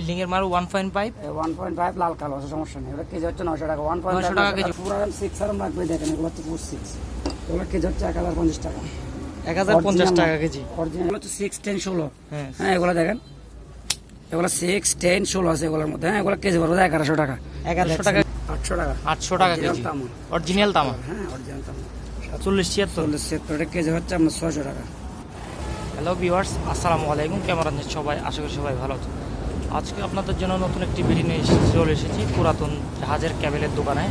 Building এর মাল 1.5 1.5 লাল কালো আছে, সমস্যা নেই। এটা কেজি হচ্ছে 900 টাকা। 1.5 টাকা কেজি। পুরো 6 আরাম লাগবে, দেখেন এগুলো হচ্ছে 6 এগুলো কেজি হচ্ছে 1050 টাকা। 1050 টাকা কেজি। অরিজিনাল হচ্ছে 6 10 16। হ্যাঁ হ্যাঁ এগুলো দেখেন, এগুলো 6 10 16 আছে এগুলোর মধ্যে। হ্যাঁ এগুলো কেজি পড়বে 1100 টাকা। 1100 টাকা 800 টাকা। 800 টাকা কেজি। অরিজিনাল তামা। হ্যাঁ অরিজিনাল তামা 40 76। 40 এটা কেজি হচ্ছে আপনার 600 টাকা। হ্যালো ভিউয়ার্স, আসসালামু আলাইকুম। কেমন আছেন সবাই? আশা করি সবাই ভালো আছেন। আজকে আপনাদের জন্য নতুন একটি ভিডিও নিয়ে চলে এসেছি পুরাতন জাহাজের কেবেলের দোকানে।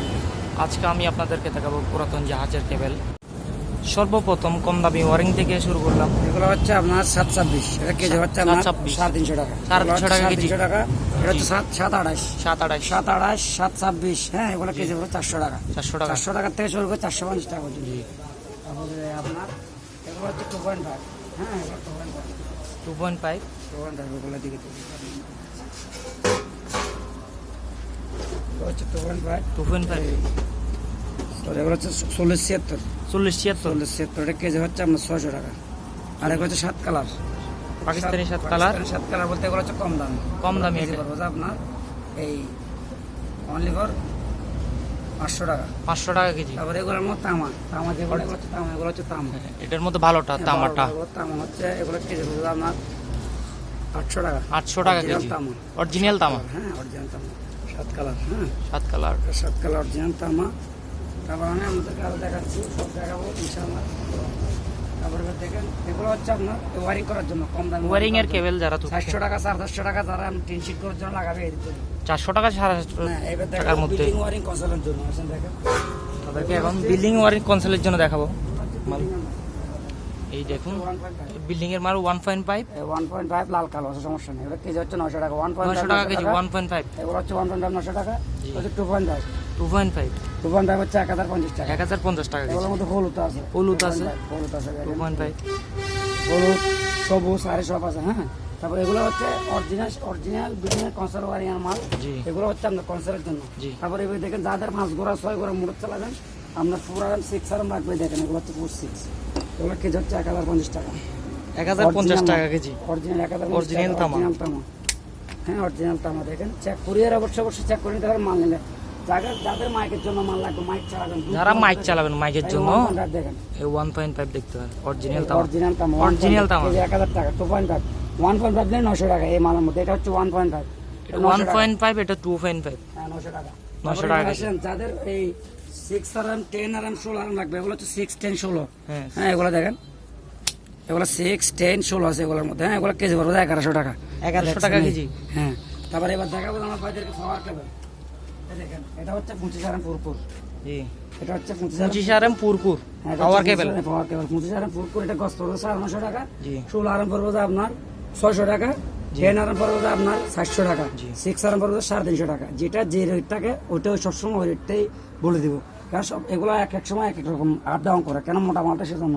আজকে আমি আপনাদেরকে দেখাবো পুরাতন জাহাজের কেবেল। সর্বপ্রথম কম দামি ওয়ারিং থেকে শুরু করলাম। এগুলো হচ্ছে আপনার 726, এটা কেজি হচ্ছে আপনার 350 টাকা। 350 টাকা কেজি। 350 টাকা। এটা হচ্ছে 728 728 728 726। হ্যাঁ এগুলো কেজি পড়বে 400 টাকা। 400 টাকা 400 টাকা থেকে শুরু করে 450 টাকা পর্যন্ত। তারপরে আপনার এগুলো হচ্ছে 2.5। হ্যাঁ এগুলো 2.5 এগুলো দিকে হচ্ছে 2.5 এগুলো হচ্ছে 40 76 40 76 40 76। এটা কেজি হচ্ছে আপনার 600 টাকা। আর এগুলো হচ্ছে 7 কালার পাকিস্তানি 7 কালার। 7 কালার বলতে এগুলো হচ্ছে কম দাম। কম দামি কেজি পড়বে যে আপনার এই অনলি ফর 500 টাকা। 500 টাকা কেজি। তারপরে এগুলোর মধ্যে তামা যেগুলো হচ্ছে তামা, এগুলো হচ্ছে তামা। এটার মধ্যে ভালোটা তামাটা তামা হচ্ছে এগুলো কেজি পড়বে আপনার 800 টাকা। 800 টাকা কেজি। তামা অরিজিনাল তামা। হ্যাঁ অরিজিনাল তামা 7 কালার। হ্যাঁ 7 কালার 7 কালার অরিজিনাল তামা। তারপর আমি আমাদেরকে আরো দেখাচ্ছি, সব দেখাবো ইনশাআল্লাহ। তারপরে দেখেন এগুলো হচ্ছে আপনার ওয়ারিং করার জন্য কম দামি ওয়ারিং এর কেবল যারা 400 টাকা 450 টাকা যারা টিন শিট করার জন্য লাগাবে এর জন্য। 400 টাকা 450 হ্যাঁ এবার টাকার দেখেন মধ্যে। বিল্ডিং ওয়ারিং কনসালের জন্য আসেন দেখেন। তাদেরকে এখন বিল্ডিং ওয়ারিং কনসোলের জন্য দেখাবো মাল। এই দেখুন বিল্ডিং এর মাল 1.5 1.5 লাল কালো আছে, সমস্যা নেই। এটা কেজি হচ্ছে 900 টাকা। 900 টাকা কেজি। 1.5 এগুলো হচ্ছে 1.5 900 টাকা। হচ্ছে 2.5 2.5 2.5 হচ্ছে 1050 টাকা। 1050 টাকা কেজি। এগুলোর মধ্যে হলুদ আছে, হলুদ আছে, হলুদ আছে দেখেন। 2.5 হলুদ সবুজ আরে সব আছে। হ্যাঁ তারপর এগুলো হচ্ছে অরিজিনাল বিল্ডিং এর কনসাল ওয়ারিং এর মাল। জি এগুলো হচ্ছে আপনার কনসালের জন্য। জি। তারপরে এবার দেখেন যাদের 5 গোড়া 6 গোড়া মোটর চালাবেন, আপনার 4 আরাম 6 আরাম লাগবে, দেখেন এগুলো হচ্ছে 6 এগুলো কেজি হচ্ছে 1050 টাকা। 1050 টাকা কেজি। অরিজিনাল 1050 অরিজিনাল তামা। অরিজিনাল তামা। হ্যাঁ অরিজিনাল তামা দেখেন। চেক কুরিয়ার অবশ্যই চেক করে নিতে পারেন মাল নিলে। যাদের মাইকের জন্য মাল লাগবে, মাইক চালাবেন, যারা মাইক চালাবেন মাইকের জন্য দেখেন এই 1.5 দেখতে পারেন। অরিজিনাল তামা। অরিজিনাল তামা। অরিজিনাল তামা 1000 টাকা। 2.5 1.5 নেই 900 টাকা এই মালের মধ্যে। এটা হচ্ছে 1.5 1.5 এটা 2.5 হ্যাঁ 900 টাকা। 900 টাকা কেজি। যাদের এই 6 আরাম 10 আরাম 16 আরাম লাগবে, এগুলো হচ্ছে 6 10 16। হ্যাঁ হ্যাঁ এগুলো দেখেন, এগুলো 6 10 16 আছে এগুলোর মধ্যে। হ্যাঁ এগুলো কেজি পড়বে 1100 টাকা। 1100 টাকা কেজি। হ্যাঁ তারপরে এবার দেখাবো আমার ভাইদেরকে পাওয়ার কেবল। দেখেন এটা হচ্ছে 25 আরাম পুরপুর। জি এটা হচ্ছে 25 আরএম পুরপুর পাওয়ার কেবল। পাওয়ার কেবল 25 আরাম পুরপুর। এটা গস পড়বে 900 টাকা। জি 16 আরাম পড়বে আপনার 600 টাকা। 10 আরাম পড়বে আপনার 700 টাকা। 6 আরাম পড়বে 350 টাকা। যেটা যে রেটটাকে ওইটা সবসময় ওই রেটটাই বলে দিব, কারণ সব এগুলো এক এক সময় এক এক রকম আপ ডাউন করে, কেন মোটা মালটা সেজন্য।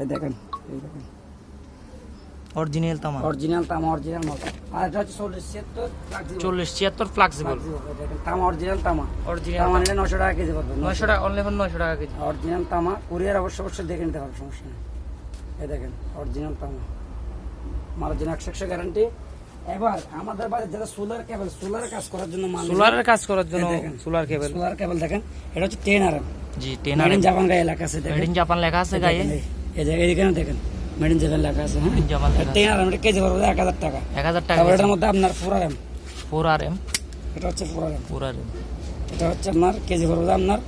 এই দেখেন অরিজিনাল তামা। অরিজিনাল তামা অরিজিনাল মাল। আর এটা হচ্ছে 40 76 40 76 ফ্লেক্সিবল। দেখেন তামা অরিজিনাল তামা। অরিজিনাল তামা নিলে 900 টাকা কেজি পড়বে। 900 টাকা অনলি 900 টাকা কেজি। অরিজিনাল তামা কুরিয়ার অবশ্যই দেখে নিতে হবে, সমস্যা নেই। এই দেখেন অরিজিনাল তামা মালের জন্য 100% গ্যারান্টি। এবার আমাদের বাড়িতে যারা সোলার কেবল সোলারের কাজ করার জন্য সোলারের কাজ করার জন্য সোলার কেবল। সোলার কেবল দেখেন এটা হচ্ছে 10 আরএম। জি 10 আরএম জাপান গায়ে লেখা আছে, মেড দেখেন ইন জাপান লেখা আছে গায়ে। এই যে এখানে দেখেন মেড ইন জাপান লেখা আছে। হ্যাঁ জাপান লেখা 10 আরএম এটা কেজি পড়বে 1000 টাকা। 1000 টাকা। তারপর এটার মধ্যে আপনার 4 আরএম। 4 আরএম এটা হচ্ছে 4 আরএম। 4 আরএম এটা হচ্ছে আপনার কেজি পড়বে আপনার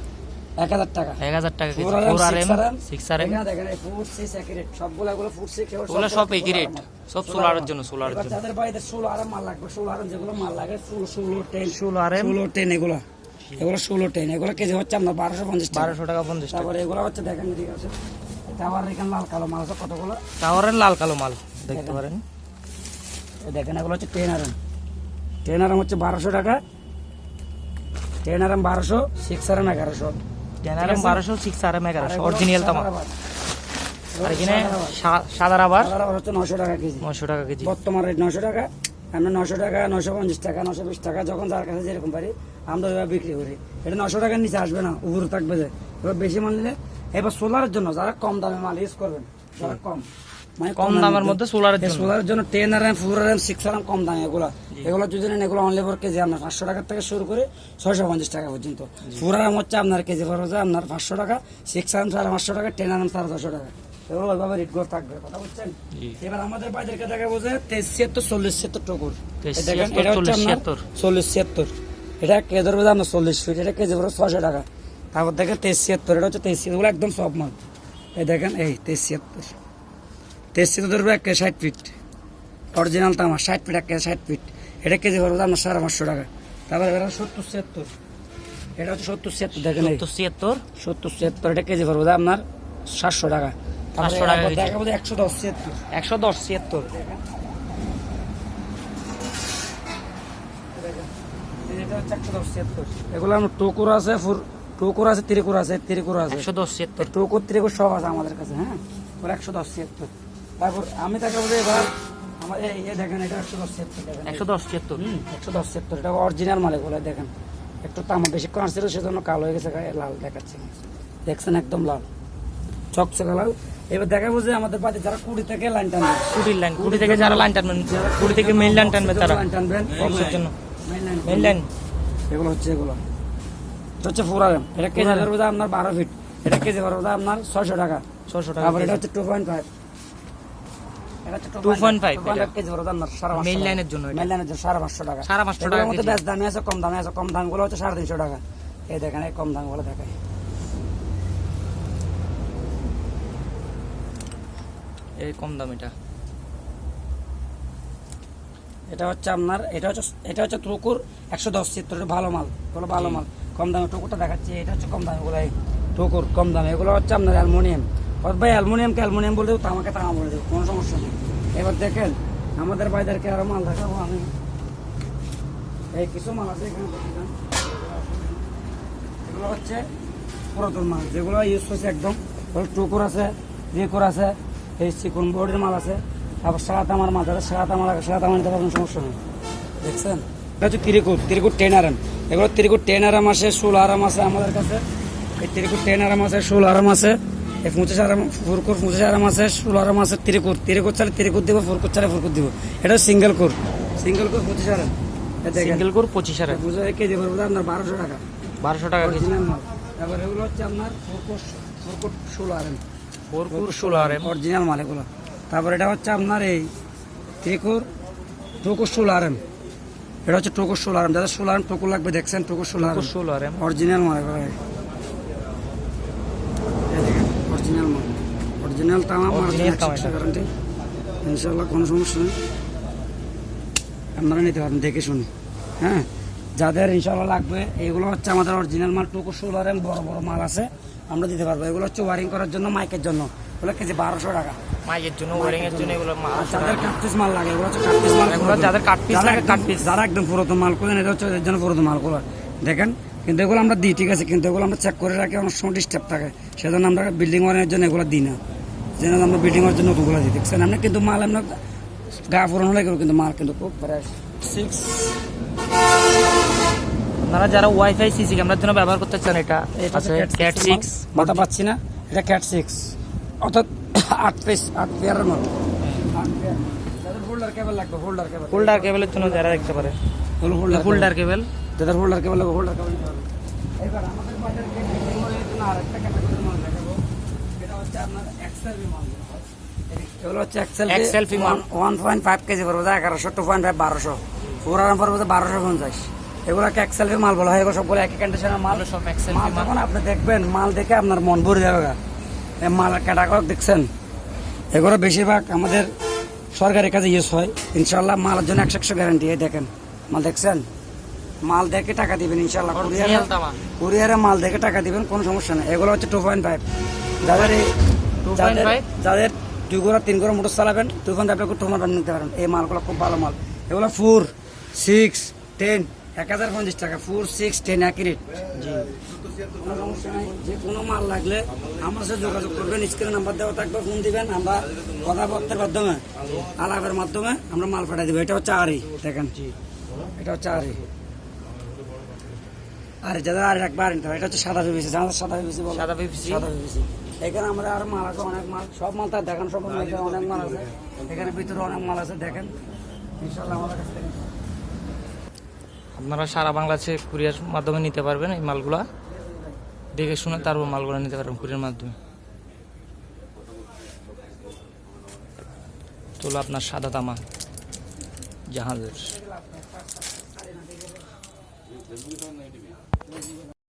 1000 টাকা। 1000 টাকা কেজি। 4 আরএম 6 আরএম এখানে দেখেন এই ফুড 6 একুরেট সবগুলো ফুড 6 ওগুলো সব একুরেট, সব সোলারের জন্য। সোলারের জন্য যাদের বাড়িতে 16 আরএম মাল লাগবে, 16 আরএম যেগুলো মাল লাগে 16 10 16 আরএম 16 10 এগুলো 16 10 এগুলো কেজি হচ্ছে আপনার 1250 টাকা। 1200 টাকা 50 টাকা। তারপরে এগুলো হচ্ছে দেখেন ঠিক আছে। টাওয়ার এখানে লাল কালো মাল আছে কতগুলো। টাওয়ারের লাল কালো মাল দেখতে পারেন। এই দেখেন এগুলো হচ্ছে 10 আরএম। 10 আরএম হচ্ছে 1200 টাকা। 10 RM 1200, 6 RM 1100। 10 RM 1200, 6 RM 1100 original তামা। আর এখানে সাদা রাবার হচ্ছে 900 টাকা কেজি। 900 টাকা কেজি। বর্তমান রেট 900 টাকা। আমরা 900 টাকা 950 টাকা 920 টাকা যখন যার কাছে যেরকম পারি আমরা ওইভাবে বিক্রি করি। এটা 900 টাকার নিচে আসবে না, উপরে থাকবে। যে এবার বেশি মাল নিলে, এবার সোলারের জন্য যারা কম দামে মাল ইউজ করবেন, যারা কম মানে কম দামের মধ্যে সোলারের জন্য। সোলারের জন্য 10 RM 4 RM 6 RM কম দামে এগুলো যদি নেন এগুলো অনলি ফর কেজি আপনার 500 টাকা থেকে শুরু করে 650 টাকা পর্যন্ত। 4 RM হচ্ছে আপনার কেজি পড়বে যে আপনার 500 টাকা, 6 RM 550 টাকা, 10 RM 650 টাকা। এগুলো ওইভাবে রেট করে থাকবে, কথা বুঝছেন? এবার আমাদের বাজারকে দেখাবো যে 23 76 40 76 টুকুর। দেখেন এটা হচ্ছে আপনার 40 76, এটা কেজি ধরবে যে আপনার 40 ফিট, এটা কেজি পড়বে 600 টাকা। তারপর দেখেন 23 76, এটা হচ্ছে 23 এগুলো একদম সব মাল। এই দেখেন এই 23 76, 23 76 ধরবে 1 কেজি 60 ফিট অরিজিনাল তামা, 60 ফিট 1 কেজি 60 ফিট, এটা কেজি পড়বে আপনার 550 টাকা। তারপর এটা 70 76, এটা হচ্ছে 70 76, দেখেন এই 70 70 76, এটা কেজি পড়বে আপনার 700 টাকা। 700 টাকা কেজি। দেখাবো 110 76, 110 76। এটা হচ্ছে 110 76, এগুলো আমার টুকুর আছে, টুকুর আছে, ত্রিকুর আছে, ত্রিকুর আছে, 110 76। টুকুর ত্রিকুর সব আছে আমাদের কাছে। হ্যাঁ, ওরা 110 76। তারপর আমি দেখাবো যে এবার আমার এই দেখেন এটা 110 76, দেখেন 110 76। 110 76, এটা অরিজিনাল মাল। এগুলো দেখেন একটু তামা বেশিক্ষণ আসছিল সেজন্য কালো হয়ে গেছে, গায়ে লাল দেখাচ্ছে, দেখছেন একদম লাল চকচকে লাল। এবার দেখাবো যে আমাদের বাড়ি যারা 20 থেকে লাইন টানবে, কুড়ির লাইন, 20 থেকে যারা লাইন টানবেন, 20 থেকে মেইন লাইন টানবে তারা লাইন টানবেন বক্সের জন্য মেইন মেইন লাইন। এগুলো হচ্ছে এটা হচ্ছে 4 RM, এটা কেজি ধরবে যে আপনার 12 ফিট, এটা কেজি ধরবে যে আপনার 600 টাকা। 600 টাকা। তারপর এটা হচ্ছে 2.5, এটা হচ্ছে 2.5 কেজি ধরবে আপনার 550 মেইন লাইনের জন্য এটা। মেইন লাইনের জন্য 550 টাকা। 550 টাকা এগুলোর মধ্যে কেজি। বেশ দামি আছে, কম দামি আছে। কম দামি গুলো হচ্ছে 350 টাকা। এই দেখেন এই কম দামি গুলো দেখায়, এই কম দাম এটা। এটা হচ্ছে আপনার এটা হচ্ছে টুকুর 110 76, এটা ভালো মাল, এগুলো ভালো মাল। কম দামে টুকুরটা দেখাচ্ছি, এটা হচ্ছে কম দামে এগুলো, এই টুকুর কম দামে। এগুলো হচ্ছে আপনার অ্যালুমিনিয়াম। ভাই অ্যালুমিনিয়ামকে অ্যালুমিনিয়াম বলে দেবো, তামাকে তামা বলে দেবো, কোনো সমস্যা নেই। এবার দেখেন আমাদের বাইরেকে আরো মাল দেখাবো আমি। এই কিছু মাল আছে এখানে দেখেন, এগুলো হচ্ছে পুরাতন মাল যেগুলো ইউজ করছে একদম। টুকুর আছে, রিকুর আছে, এই চিকন বোর্ডের মাল আছে। তারপর সাদা তামার মাল, যাদের সাদা তামা লাগে সাদা তামা নিতে পারবেন, সমস্যা নেই। দেখছেন এটা হচ্ছে ত্রিকুট 10 RM, এগুলো ত্রিকুট 10 RM আছে, 16 RM আছে আমাদের কাছে। এই ত্রিকুট 10 RM আছে, 16 RM আছে, এই 25 RM, ফুরকুর 25 RM আছে, 16 RM আছে। ত্রিকুট চালে ত্রিকুট দিব, ফুরকুর চালে ফুরকুট দিব। এটা single core 25 RM। Single core 25 টাকা। কেজি পড়বে আপনার 1200 টাকা। 1200 টাকা কেজি। অরিজিনাল মাল। তারপর এগুলো হচ্ছে আপনার ফুরকুট 16 RM, 4 কোর 16 RM অরিজিনাল মাল এগুলো। তারপর এটা হচ্ছে আপনার এই টুকুর 16 RM, এটা হচ্ছে টুকুর 16 RM, যাদের 16 RM টুকুর লাগবে দেখছেন, টুকুর 16 RM 16 RM অরিজিনাল মাল এগুলো। অরিজিনাল মাল, অরিজিনাল তামা, Original তামা এটা। গ্যারান্টি ইনশাআল্লাহ, কোনো সমস্যা নেই। আপনারা নিতে পারেন দেখে শুনে। হ্যাঁ, যাদের ইনশাআল্লাহ লাগবে এগুলো হচ্ছে আমাদের অরিজিনাল মাল। টুকুর 16 RM বড় বড় মাল আছে, আমরা দিতে পারবো। এগুলো হচ্ছে ওয়ারিং করার জন্য, মাইকের জন্য, এগুলো কেজি 1200 টাকা। মাইকের জন্য, ওয়ারিং এর জন্য এগুলো মাল। আর যাদের কাট পিস মাল লাগে এগুলো হচ্ছে কাট পিস মাল। এগুলো যাদের কাট পিস লাগে, কাট পিস। যারা একদম পুরাতন মাল করেন, এটা হচ্ছে এর জন্য পুরাতন মালগুলো দেখেন। কিন্তু এগুলো আমরা দিই, ঠিক আছে, কিন্তু এগুলো আমরা চেক করে রাখি, অনেক সময় ডিস্টার্ব থাকে, সেজন্য আমরা বিল্ডিং ওয়ারিংয়ের জন্য এগুলো দিই না, যেন আমরা বিল্ডিং ওয়ার জন্য নতুনগুলো দিই। দেখছেন আমরা কিন্তু মাল আমরা গা পুরানো লাগে, কিন্তু মাল কিন্তু খুব ফ্রেশ। 6 আপনারা যারা ওয়াইফাই সিসি ক্যামেরার জন্য ব্যবহার করতে চান, এটা আছে ক্যাট 6 মাথা পাচ্ছি না, এটা ক্যাট 6 অর্থাৎ 8 পেয়ারের মাল। 8 পেয়ার। যাদের হোল্ডার কেবল লাগবে, হোল্ডার কেবল, হোল্ডার কেবলের জন্য যারা দেখতে পারে, হলো হোল্ডার কেবল। যাদের হোল্ডার কেবল লাগবে, হোল্ডার কেবল নিতে হবে। এবার আমাদের বাজারকে বিল্ডিং জন্য আরেকটা ক্যাটাগরির মাল দেখাবো, এটা হচ্ছে আপনার এক্সএলভি মাল। এগুলো হচ্ছে এক্সএলভি মাল 1.5 কেজি পড়বে 1100, 2.5 1200, 4 RM পড়বে 1250। এগুলোকে এক্সএলভি মাল বলা হয়। এগুলো সবগুলো একই কন্ডিশনের মাল। সব এক্সেল মাল যখন আপনি দেখবেন, মাল দেখে আপনার মন ভরে যাবে। এই মালের ক্যাটাগরি দেখছেন, এগুলো বেশিরভাগ আমাদের সরকারি কাজে ইউজ হয়। ইনশাল্লাহ মালের জন্য 100% গ্যারান্টি। এই দেখেন মাল দেখছেন, মাল দেখে টাকা দিবেন ইনশাল্লাহ। অরিজিনাল তামা। কুরিয়ারে মাল দেখে টাকা দিবেন, কোনো সমস্যা নেই। এগুলো হচ্ছে 2.5। যাদের 2.5 যাদের 2 গোড়া 3 গোড়া মোটর চালাবেন, 2.5 তোমার নিতে পারেন। এই মালগুলো খুব ভালো মাল। এগুলো 4, 6, 10 1050 টাকা। 4, 6, 10 একই রেট। জি, কোনো সমস্যা নেই। যে কোনো মাল লাগলে আমার সাথে যোগাযোগ করবেন, স্ক্রিনে নাম্বার দেওয়া থাকবে, ফোন দিবেন, আমরা কথাবার্তার মাধ্যমে, আলাপের মাধ্যমে আমরা মাল পাঠিয়ে দেবো। এটা হচ্ছে আরই, দেখেন, এটা হচ্ছে আরই। আর যাদের আর রাখবে আর নিতে হবে। এটা হচ্ছে সাদা পিভিসি, সাদা পিভিসি বলে, সাদা PVC। সাদা পিভিসি এখানে আমাদের আরো মাল আছে, অনেক মাল, সব মাল তার দেখান সম্ভব না, এখানে অনেক মাল আছে, এখানে ভিতরে অনেক মাল আছে, দেখেন ইনশাআল্লাহ আমাদের কাছ থেকে। আপনারা সারা বাংলাদেশে কুরিয়ার মাধ্যমে নিতে পারবেন এই মালগুলা, দেখে শুনে তারপর মালগুলো নিতে পারবেন কুরিয়ার মাধ্যমে। তোলা আপনার সাদা তামা জাহাজের।